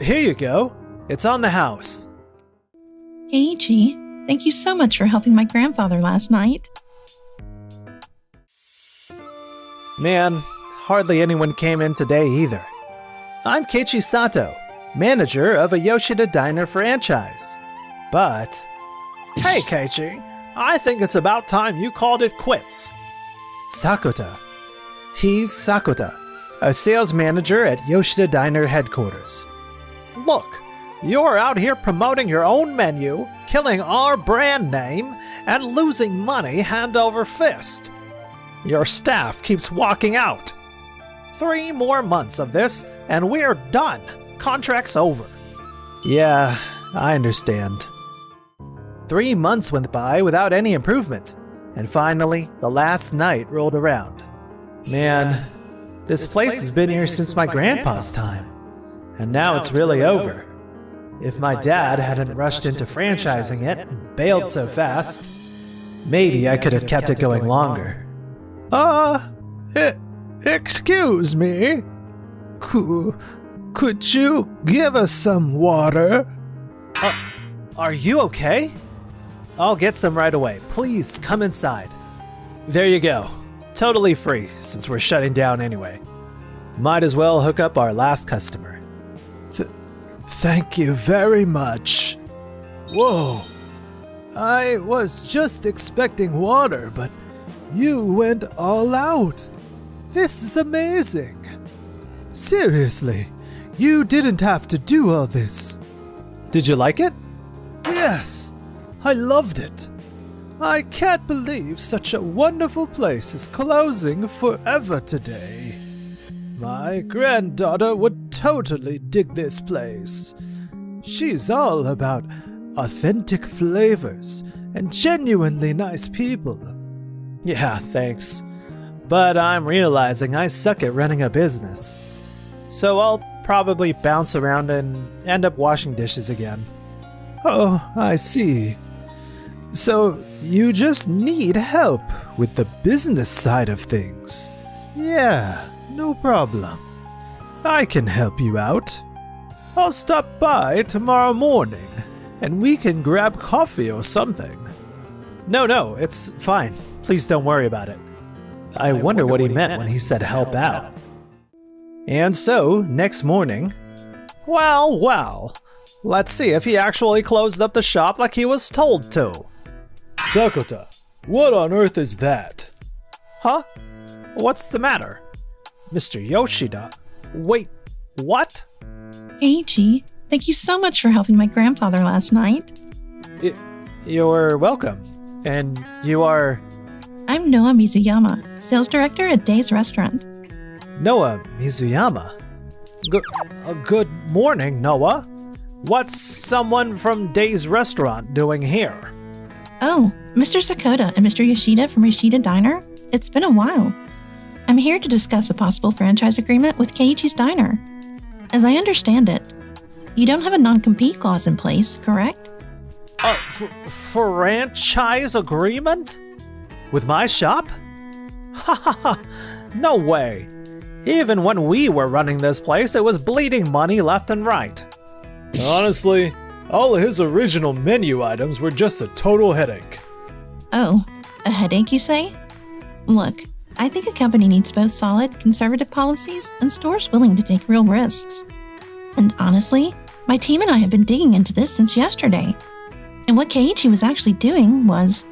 Here you go. It's on the house. Keiichi, thank you so much for helping my grandfather last night. Man, hardly anyone came in today either. I'm Keiichi Sato, manager of a Yoshida Diner franchise. But... Hey Keiichi, I think it's about time you called it quits. Sakota. He's Sakota, a sales manager at Yoshida Diner headquarters. Look, you're out here promoting your own menu, killing our brand name, and losing money hand over fist. Your staff keeps walking out. 3 more months of this, and we're done. Contract's over. Yeah, I understand. 3 months went by without any improvement, and finally, the last night rolled around. Man, this place has been here since my grandpa's time, and now it's really over. If my dad hadn't rushed into franchising it and bailed so fast, maybe I could have kept it going longer. Excuse me? Could you give us some water? Are you okay? I'll get some right away. Please, come inside. There you go. Totally free, since we're shutting down anyway. Might as well hook up our last customer. Thank you very much. Whoa. I was just expecting water, but you went all out. This is amazing. Seriously, you didn't have to do all this. Did you like it? Yes, I loved it. I can't believe such a wonderful place is closing forever today. My granddaughter would totally dig this place. She's all about authentic flavors and genuinely nice people. Yeah, thanks. But I'm realizing I suck at running a business. So I'll probably bounce around and end up washing dishes again. Oh, I see. So you just need help with the business side of things. Yeah, no problem. I can help you out. I'll stop by tomorrow morning, and we can grab coffee or something. No, it's fine. Please don't worry about it. I wonder what he meant when he said help out. And so, next morning... Well, let's see if he actually closed up the shop like he was told to. Sakota, what on earth is that? Huh? What's the matter? Mr. Yoshida? Wait, what? Keiichi, thank you so much for helping my grandfather last night. You're welcome. And you are... I'm Noah Mizuyama, sales director at Days Restaurant. Noah Mizuyama? Good morning, Noah. What's someone from Days Restaurant doing here? Oh, Mr. Sakota and Mr. Yoshida from Yoshida Diner? It's been a while. I'm here to discuss a possible franchise agreement with Keiichi's Diner. As I understand it, you don't have a non-compete clause in place, correct? Franchise agreement? With my shop? Ha ha ha, no way. Even when we were running this place, it was bleeding money left and right. Honestly, all of his original menu items were just a total headache. Oh, a headache, you say? Look, I think a company needs both solid, conservative policies and stores willing to take real risks. And honestly, my team and I have been digging into this since yesterday. And what Keiichi was actually doing was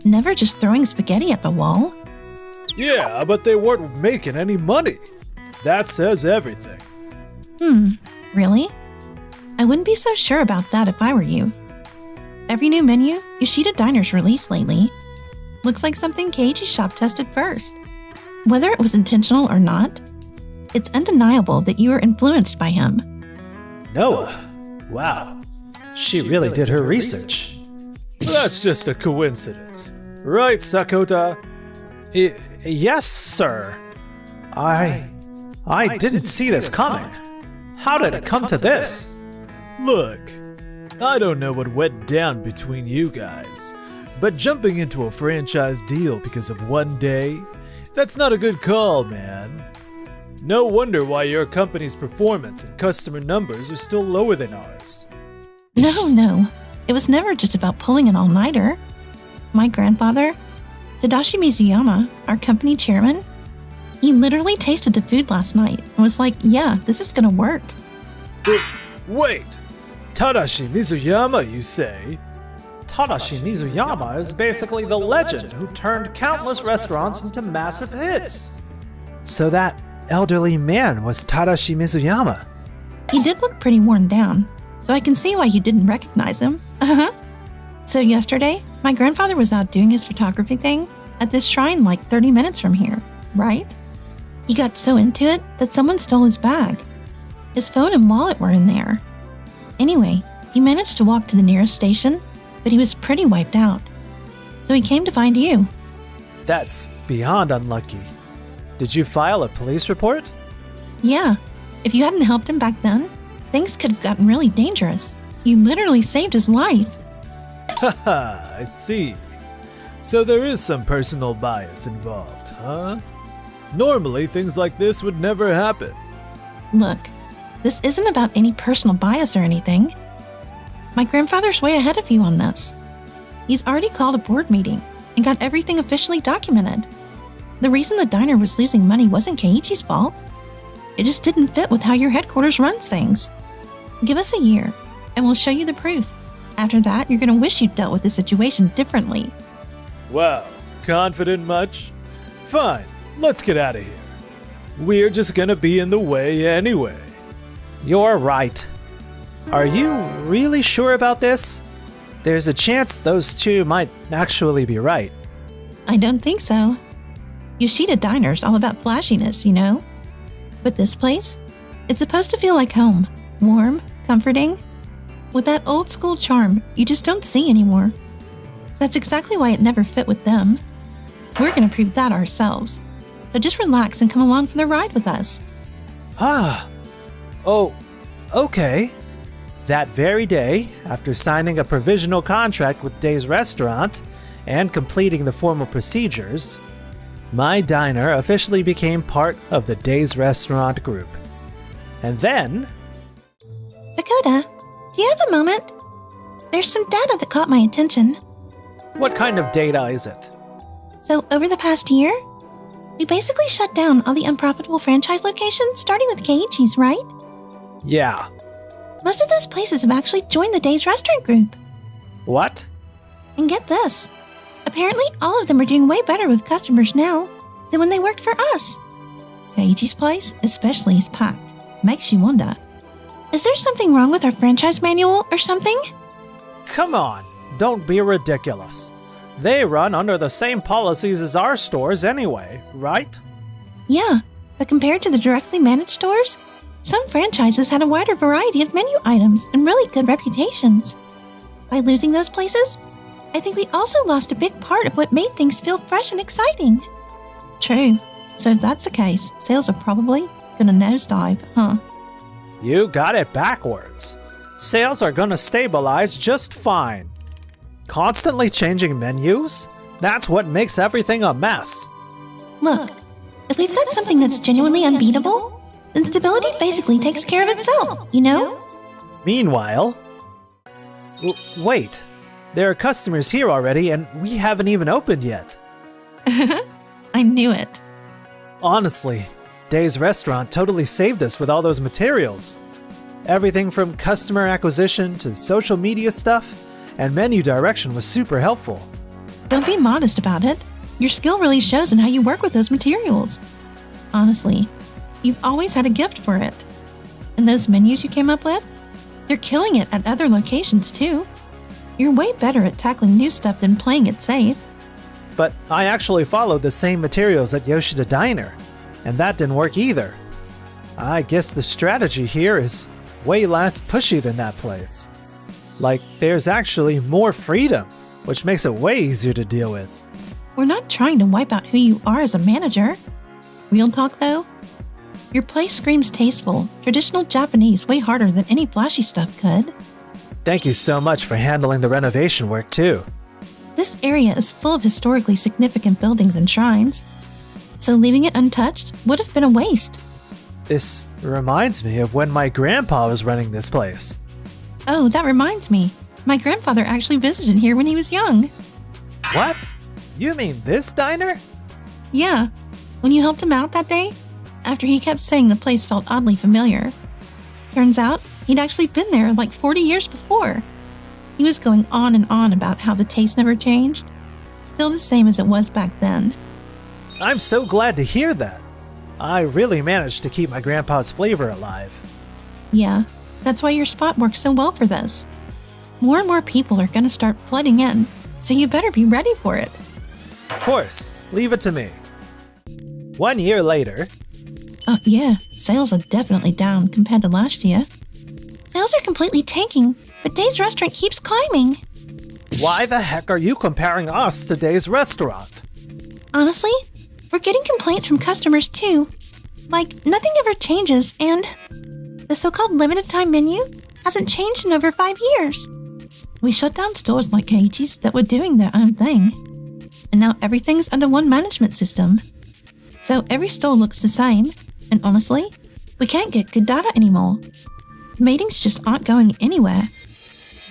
never just throwing spaghetti at the wall. Yeah, but they weren't making any money. That says everything. Really? I wouldn't be so sure about that if I were you. Every new menu Yoshida Diner's released lately looks like something Keiichi's shop tested first. Whether it was intentional or not, it's undeniable that you were influenced by him. Noah? Wow. She really did her research. That's just a coincidence. Right, Sakota? Yes, sir. I didn't see this coming. How did it come to this? Look, I don't know what went down between you guys, but jumping into a franchise deal because of one day, that's not a good call, man. No wonder why your company's performance and customer numbers are still lower than ours. No. It was never just about pulling an all-nighter. My grandfather, Tadashi Mizuyama, our company chairman, he literally tasted the food last night and was like, yeah, this is gonna work. Wait! Tadashi Mizuyama, you say? Tadashi Mizuyama is basically the legend who turned countless restaurants into massive hits. So that elderly man was Tadashi Mizuyama. He did look pretty worn down, so I can see why you didn't recognize him. So yesterday, my grandfather was out doing his photography thing at this shrine like 30 minutes from here, right? He got so into it that someone stole his bag. His phone and wallet were in there. Anyway, he managed to walk to the nearest station, but he was pretty wiped out. So he came to find you. That's beyond unlucky. Did you file a police report? Yeah, if you hadn't helped him back then, things could have gotten really dangerous. You literally saved his life. Haha, I see. So there is some personal bias involved, huh? Normally, things like this would never happen. Look, this isn't about any personal bias or anything. My grandfather's way ahead of you on this. He's already called a board meeting and got everything officially documented. The reason the diner was losing money wasn't Keiichi's fault. It just didn't fit with how your headquarters runs things. Give us a year, and we'll show you the proof. After that, you're gonna wish you'd dealt with the situation differently. Wow, confident much? Fine, let's get out of here. We're just gonna be in the way anyway. You're right. Are you really sure about this? There's a chance those two might actually be right. I don't think so. Yoshida Diner's all about flashiness, you know? But this place? It's supposed to feel like home. Warm, comforting, with that old school charm you just don't see anymore. That's exactly why it never fit with them. We're gonna prove that ourselves. So just relax and come along for the ride with us. Oh, okay. That very day, after signing a provisional contract with Day's Restaurant and completing the formal procedures, my diner officially became part of the Day's Restaurant group. And then... Sakota, do you have a moment? There's some data that caught my attention. What kind of data is it? So, over the past year, we basically shut down all the unprofitable franchise locations, starting with Keiichi's, right? Yeah. Most of those places have actually joined the Day's Restaurant group. What? And get this. Apparently, all of them are doing way better with customers now than when they worked for us. Keiichi's place, especially, is packed. Makes you wonder. Is there something wrong with our franchise manual or something? Come on, don't be ridiculous. They run under the same policies as our stores anyway, right? Yeah, but compared to the directly managed stores, some franchises had a wider variety of menu items and really good reputations. By losing those places, I think we also lost a big part of what made things feel fresh and exciting. True. So if that's the case, sales are probably gonna nosedive, huh? You got it backwards. Sales are gonna stabilize just fine. Constantly changing menus? That's what makes everything a mess. Look, if we've got something that's genuinely unbeatable, then stability basically takes care of itself, you know? Meanwhile... wait. There are customers here already and we haven't even opened yet. I knew it. Honestly, Day's Restaurant totally saved us with all those materials. Everything from customer acquisition to social media stuff and menu direction was super helpful. Don't be modest about it. Your skill really shows in how you work with those materials. Honestly, you've always had a gift for it. And those menus you came up with? They're killing it at other locations too. You're way better at tackling new stuff than playing it safe. But I actually followed the same materials at Yoshida Diner, and that didn't work either. I guess the strategy here is way less pushy than that place. Like, there's actually more freedom, which makes it way easier to deal with. We're not trying to wipe out who you are as a manager. Real talk though, your place screams tasteful, traditional Japanese way harder than any flashy stuff could. Thank you so much for handling the renovation work too. This area is full of historically significant buildings and shrines, so leaving it untouched would have been a waste. This reminds me of when my grandpa was running this place. Oh, that reminds me. My grandfather actually visited here when he was young. What? You mean this diner? Yeah, when you helped him out that day, after he kept saying the place felt oddly familiar. Turns out, he'd actually been there like 40 years before. He was going on and on about how the taste never changed. Still the same as it was back then. I'm so glad to hear that. I really managed to keep my grandpa's flavor alive. Yeah, that's why your spot works so well for this. More and more people are gonna start flooding in, so you better be ready for it. Of course, leave it to me. 1 year later. Yeah, sales are definitely down compared to last year. Sales are completely tanking, but Dave's restaurant keeps climbing. Why the heck are you comparing us to Dave's restaurant? Honestly, we're getting complaints from customers too. Like, nothing ever changes, and the so-called limited time menu hasn't changed in over 5 years. We shut down stores like Keiichi's that were doing their own thing. And now everything's under one management system. So every store looks the same, and honestly, we can't get good data anymore. Meetings just aren't going anywhere.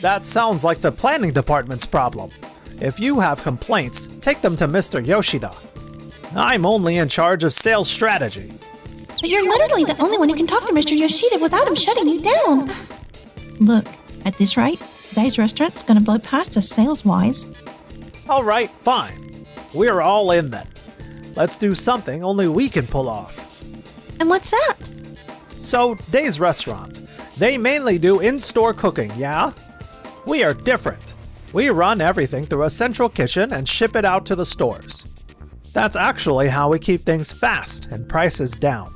That sounds like the planning department's problem. If you have complaints, take them to Mr. Yoshida. I'm only in charge of sales strategy. But you're literally the only one who can talk to Mr. Yoshida without him shutting you down. Look, at this rate, Dave's restaurant's gonna blow past us sales-wise. Alright, fine. We're all in then. Let's do something only we can pull off. And what's that? So, Dave's restaurant. They mainly do in-store cooking, yeah? We are different. We run everything through a central kitchen and ship it out to the stores. That's actually how we keep things fast and prices down.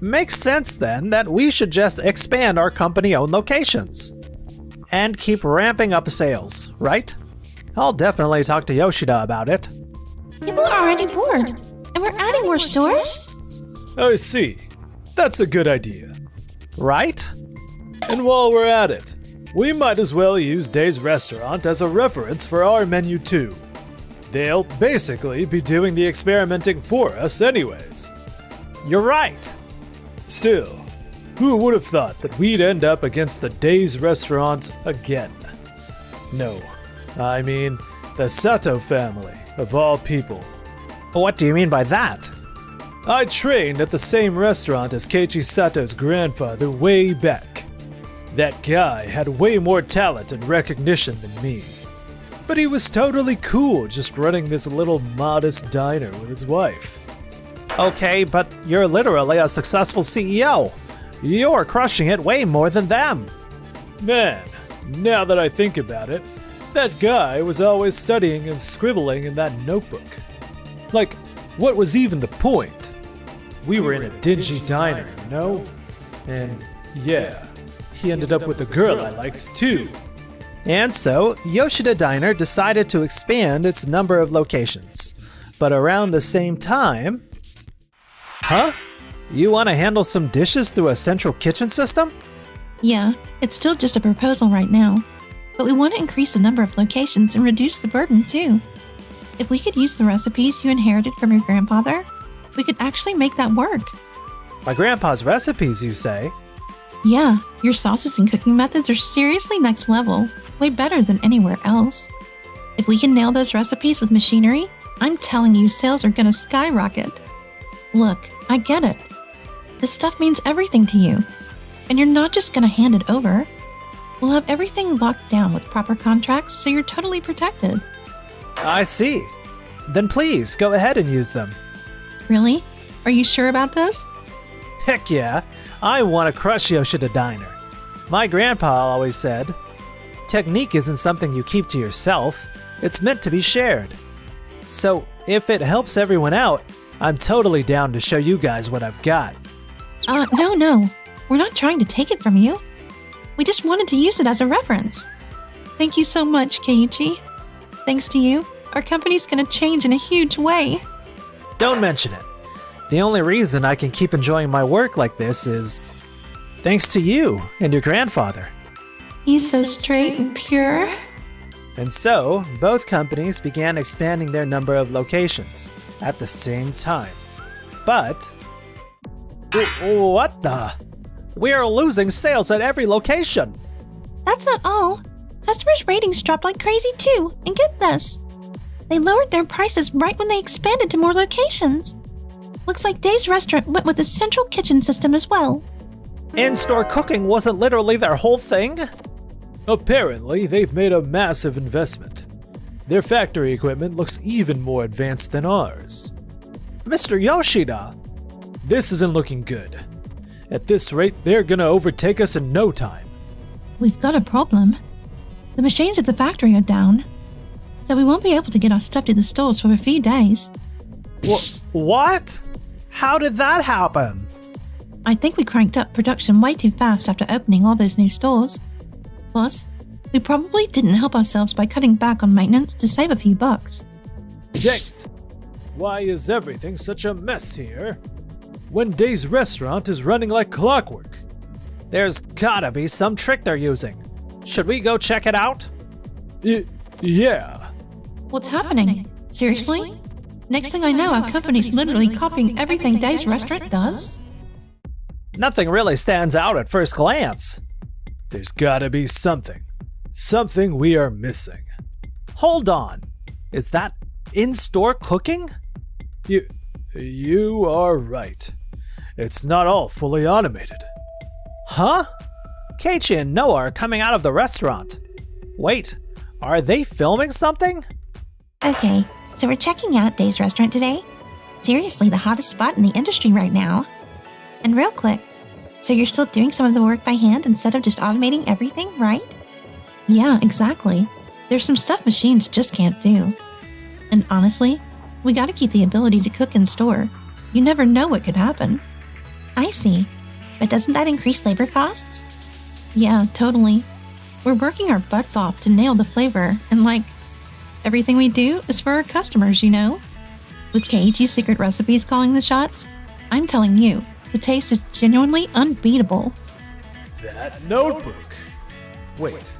Makes sense then that we should just expand our company-owned locations. And keep ramping up sales, right? I'll definitely talk to Yoshida about it. People are already bored, and we're adding more stores? I see. That's a good idea. Right? And while we're at it, we might as well use Dave's restaurant as a reference for our menu too. They'll basically be doing the experimenting for us anyways. You're right. Still, who would have thought that we'd end up against the Dave's restaurant again? No, I mean the Sato family, of all people. What do you mean by that? I trained at the same restaurant as Keiichi Sato's grandfather way back. That guy had way more talent and recognition than me. But he was totally cool just running this little modest diner with his wife. Okay, but you're literally a successful CEO. You're crushing it way more than them. Man, now that I think about it, that guy was always studying and scribbling in that notebook. Like, what was even the point? We were in a dingy diner, you know? And yeah, he ended up with a girl I liked too. And so, Yoshida Diner decided to expand its number of locations. But around the same time... Huh? You want to handle some dishes through a central kitchen system? Yeah, it's still just a proposal right now. But we want to increase the number of locations and reduce the burden too. If we could use the recipes you inherited from your grandfather, we could actually make that work. My grandpa's recipes, you say? Yeah, your sauces and cooking methods are seriously next level, way better than anywhere else. If we can nail those recipes with machinery, I'm telling you sales are gonna skyrocket. Look, I get it. This stuff means everything to you. And you're not just gonna hand it over. We'll have everything locked down with proper contracts so you're totally protected. I see. Then please, go ahead and use them. Really? Are you sure about this? Heck yeah, I want to crush Yoshida Diner. My grandpa always said, technique isn't something you keep to yourself, it's meant to be shared. So if it helps everyone out, I'm totally down to show you guys what I've got. No. We're not trying to take it from you. We just wanted to use it as a reference. Thank you so much, Keiichi. Thanks to you, our company's gonna change in a huge way. Don't mention it. The only reason I can keep enjoying my work like this is thanks to you and your grandfather. He's so straight and pure. And so, both companies began expanding their number of locations at the same time. But What the? We are losing sales at every location. That's not all. Customers' ratings dropped like crazy too, and get this. They lowered their prices right when they expanded to more locations. Looks like Dave's restaurant went with a central kitchen system as well. In-store cooking wasn't literally their whole thing? Apparently, they've made a massive investment. Their factory equipment looks even more advanced than ours. Mr. Yoshida! This isn't looking good. At this rate, they're gonna overtake us in no time. We've got a problem. The machines at the factory are down, so we won't be able to get our stuff to the stores for a few days. What? How did that happen? I think we cranked up production way too fast after opening all those new stores. Plus, we probably didn't help ourselves by cutting back on maintenance to save a few bucks. Dang it! Why is everything such a mess here? When Dave's restaurant is running like clockwork. There's gotta be some trick they're using. Should we go check it out? Yeah. What's happening? Seriously? Next thing I know, our company's literally copying everything Dave's restaurant does? Nothing really stands out at first glance. There's gotta be something. Something we are missing. Hold on. Is that in-store cooking? You are right. It's not all fully automated. Huh? Keiichi and Noah are coming out of the restaurant. Wait, are they filming something? Okay, so we're checking out Dave's restaurant today. Seriously, the hottest spot in the industry right now. And real quick, so you're still doing some of the work by hand instead of just automating everything, right? Yeah, exactly. There's some stuff machines just can't do. And honestly, we gotta keep the ability to cook in store. You never know what could happen. I see. But doesn't that increase labor costs? Yeah, totally. We're working our butts off to nail the flavor, and everything we do is for our customers, you know? With Keiichi's secret recipes calling the shots, I'm telling you, the taste is genuinely unbeatable. That notebook! Wait,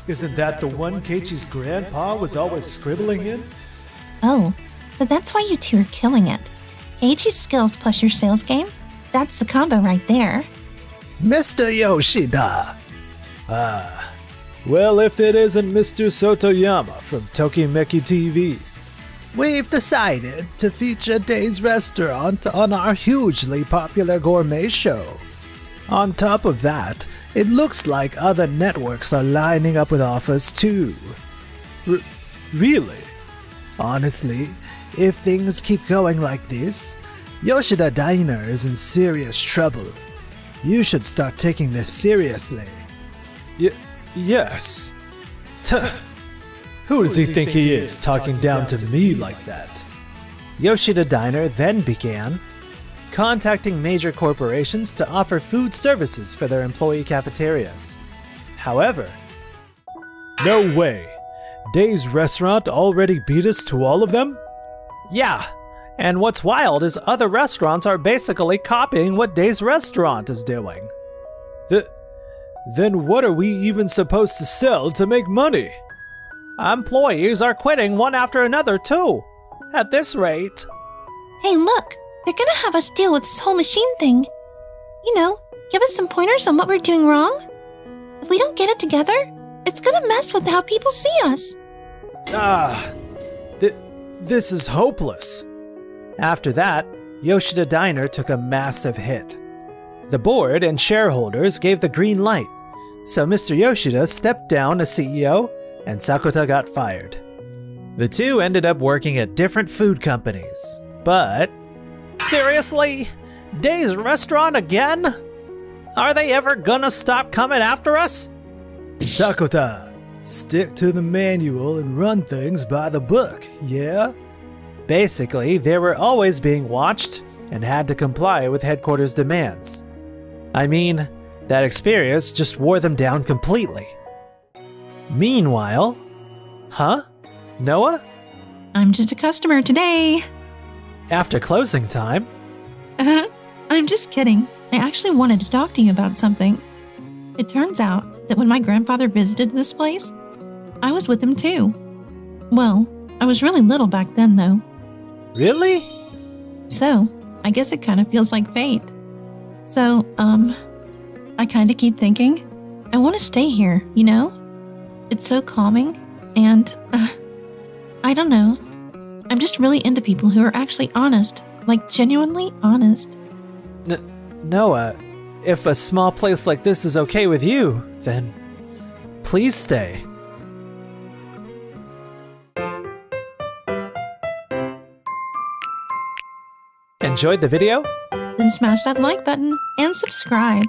isn't that the one Keiichi's grandpa was always scribbling in? Oh, so that's why you two are killing it. Keiichi's skills plus your sales game? That's the combo right there. Mr. Yoshida! Well, if it isn't Mr. Sotoyama from Tokimeki TV. We've decided to feature Dave's restaurant on our hugely popular gourmet show. On top of that, it looks like other networks are lining up with offers too. Really? Honestly, if things keep going like this, Yoshida Diner is in serious trouble. You should start taking this seriously. Yes. Who does he think he is, talking down to me like that? Yoshida Diner then began contacting major corporations to offer food services for their employee cafeterias. However, no way. Dave's restaurant already beat us to all of them? Yeah, and what's wild is other restaurants are basically copying what Dave's restaurant is doing. Then what are we even supposed to sell to make money? Employees are quitting one after another too. At this rate. Hey, look! They're gonna have us deal with this whole machine thing. You know, give us some pointers on what we're doing wrong. If we don't get it together, it's gonna mess with how people see us. This is hopeless. After that, Yoshida Diner took a massive hit. The board and shareholders gave the green light, so Mr. Yoshida stepped down as CEO and Sakota got fired. The two ended up working at different food companies, but... Seriously? Dave's restaurant again? Are they ever gonna stop coming after us? Sakota, stick to the manual and run things by the book, yeah? Basically, they were always being watched and had to comply with headquarters demands. I mean, that experience just wore them down completely. Meanwhile... Huh? Noah? I'm just a customer today. After closing time... I'm just kidding. I actually wanted to talk to you about something. It turns out that when my grandfather visited this place, I was with him too. Well, I was really little back then though. Really? So, I guess it kind of feels like fate. So, I kind of keep thinking, I want to stay here, you know? It's so calming, and, I don't know. I'm just really into people who are actually honest, like genuinely honest. Noah, if a small place like this is okay with you, then please stay. Enjoyed the video? Then smash that like button and subscribe.